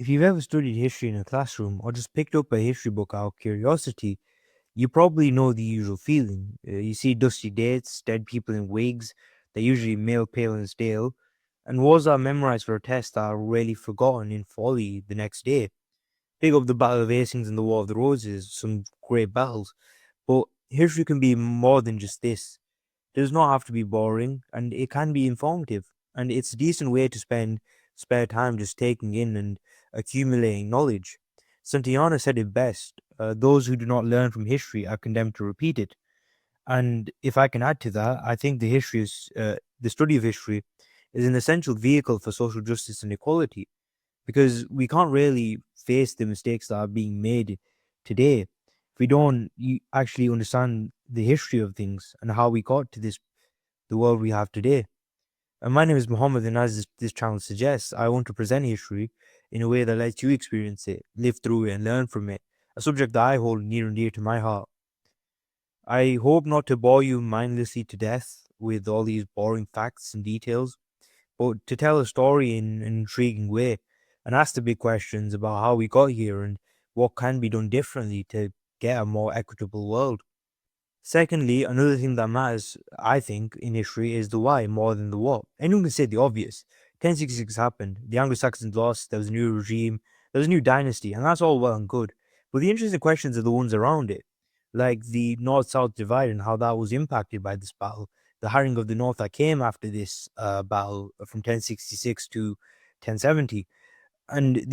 If you've ever studied history in a classroom or just picked up a history book out of curiosity, you probably know the usual feeling. You see dusty dates, dead people in wigs, they're usually male, pale, and stale, and wars are memorized for a test that are rarely forgotten in folly the next day. Pick up the Battle of Hastings and the War of the Roses, some great battles. But history can be more than just this. It does not have to be boring, and it can be informative. And it's a decent way to spend spare time just taking in and accumulating knowledge. Santayana said it best: those who do not learn from history are condemned to repeat it. And if I can add to that, I think the study of history is an essential vehicle for social justice and equality, because we can't really face the mistakes that are being made today if we don't actually understand the history of things and how we got to the world we have today. And my name is Mohammad, and as this channel suggests, I want to present history in a way that lets you experience it, live through it, and learn from it, a subject that I hold near and dear to my heart. I hope not to bore you mindlessly to death with all these boring facts and details, but to tell a story in an intriguing way and ask the big questions about how we got here and what can be done differently to get a more equitable world. Secondly, another thing that matters, I think, in history is the why more than the what. Anyone can say the obvious. 1066 happened, the Anglo Saxons lost, there was a new regime, there was a new dynasty, and that's all well and good. But the interesting questions are the ones around it, like the North South divide and how that was impacted by this battle, the harrying of the North that came after this battle from 1066 to 1070, and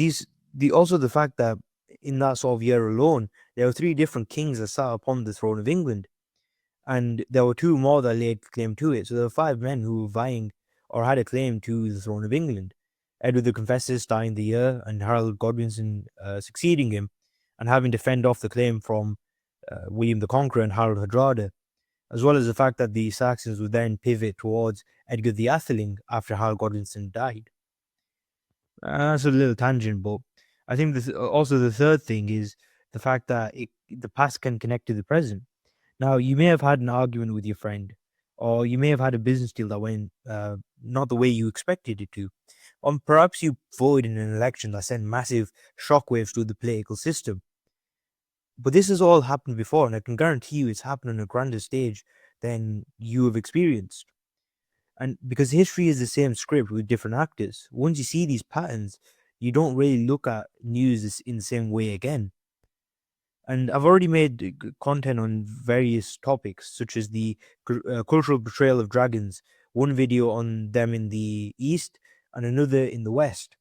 also the fact that in that sort of year alone, there were three different kings that sat upon the throne of England, and there were two more that laid claim to it. So there were five men who were vying or had a claim to the throne of England. Edward the Confessor starting the year, and Harold Godwinson succeeding him, and having to fend off the claim from William the Conqueror and Harold Hardrada, as well as the fact that the Saxons would then pivot towards Edgar the Atheling after Harold Godwinson died. That's a little tangent, but I think also the third thing is the fact that the past can connect to the present. Now, you may have had an argument with your friend, or you may have had a business deal that went not the way you expected it to, or perhaps you voted in an election that sent massive shockwaves through the political system. But this has all happened before, and I can guarantee you it's happened on a grander stage than you have experienced. And because history is the same script with different actors, once you see these patterns, you don't really look at news in the same way again. And I've already made content on various topics, such as the cultural portrayal of dragons, one video on them in the East and another in the West.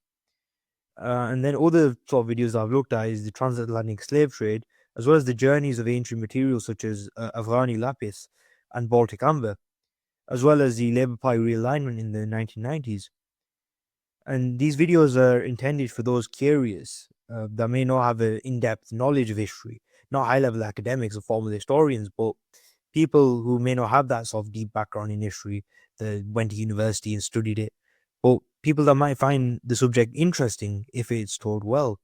And then other sort of videos I've looked at is the transatlantic slave trade, as well as the journeys of ancient materials such as Avrani lapis and Baltic amber, as well as the Labour Party realignment in the 1990s. And these videos are intended for those curious that may not have an in-depth knowledge of history, not high-level academics or formal historians, but people who may not have that sort of deep background in history, that went to university and studied it, but people that might find the subject interesting if it's told well.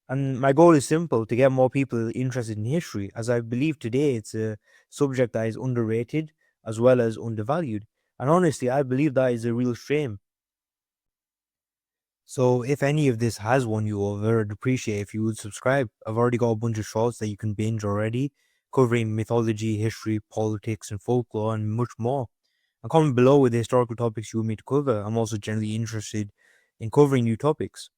And my goal is simple: to get more people interested in history, as I believe today it's a subject that is underrated as well as undervalued. And honestly, I believe that is a real shame. So if any of this has won you over, I'd appreciate if you would subscribe. I've already got a bunch of shorts that you can binge already, covering mythology, history, politics, and folklore, and much more. And comment below with the historical topics you want me to cover. I'm also generally interested in covering new topics.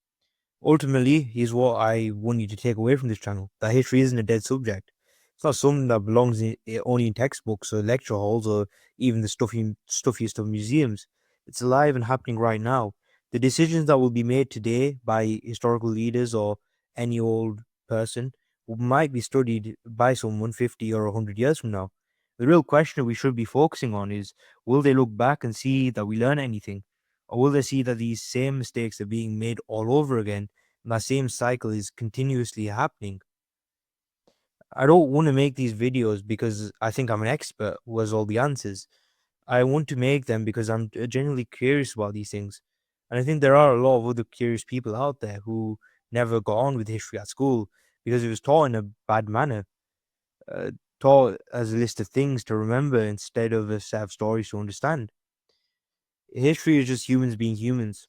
Ultimately, here's what I want you to take away from this channel: that history isn't a dead subject. It's not something that belongs only in textbooks or lecture halls or even the stuffiest of museums. It's alive and happening right now. The decisions that will be made today by historical leaders or any old person might be studied by someone 50 or 100 years from now. The real question we should be focusing on is, will they look back and see that we learn anything? Or will they see that these same mistakes are being made all over again, and that same cycle is continuously happening? I don't want to make these videos because I think I'm an expert who has all the answers. I want to make them because I'm genuinely curious about these things. And I think there are a lot of other curious people out there who never got on with history at school because it was taught in a bad manner, uh, taught as a list of things to remember instead of a set of stories to understand. History is just humans being humans.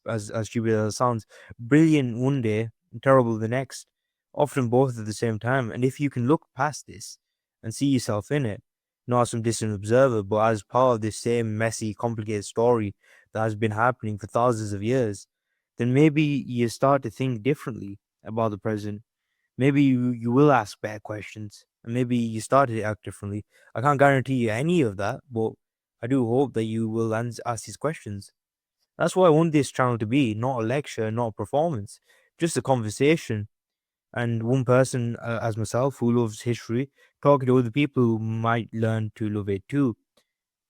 as stupid as it sounds, brilliant one day, terrible the next, often both at the same time. And if you can look past this and see yourself in it, not as some distant observer, but as part of this same messy, complicated story that has been happening for thousands of years, then maybe you start to think differently about the present. Maybe you will ask better questions, and maybe you start to act differently. I can't guarantee you any of that, but I do hope that you will ask these questions. That's what I want this channel to be, not a lecture, not a performance, just a conversation. And one person, as myself, who loves history, talking to other people who might learn to love it too.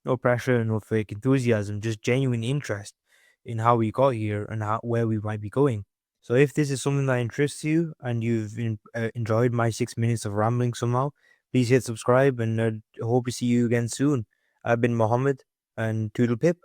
No pressure, no fake enthusiasm, just genuine interest in how we got here and where we might be going. So, if this is something that interests you and you've enjoyed my 6 minutes of rambling somehow, please hit subscribe and I hope to see you again soon. I've been Mohammed and Toodle Pip.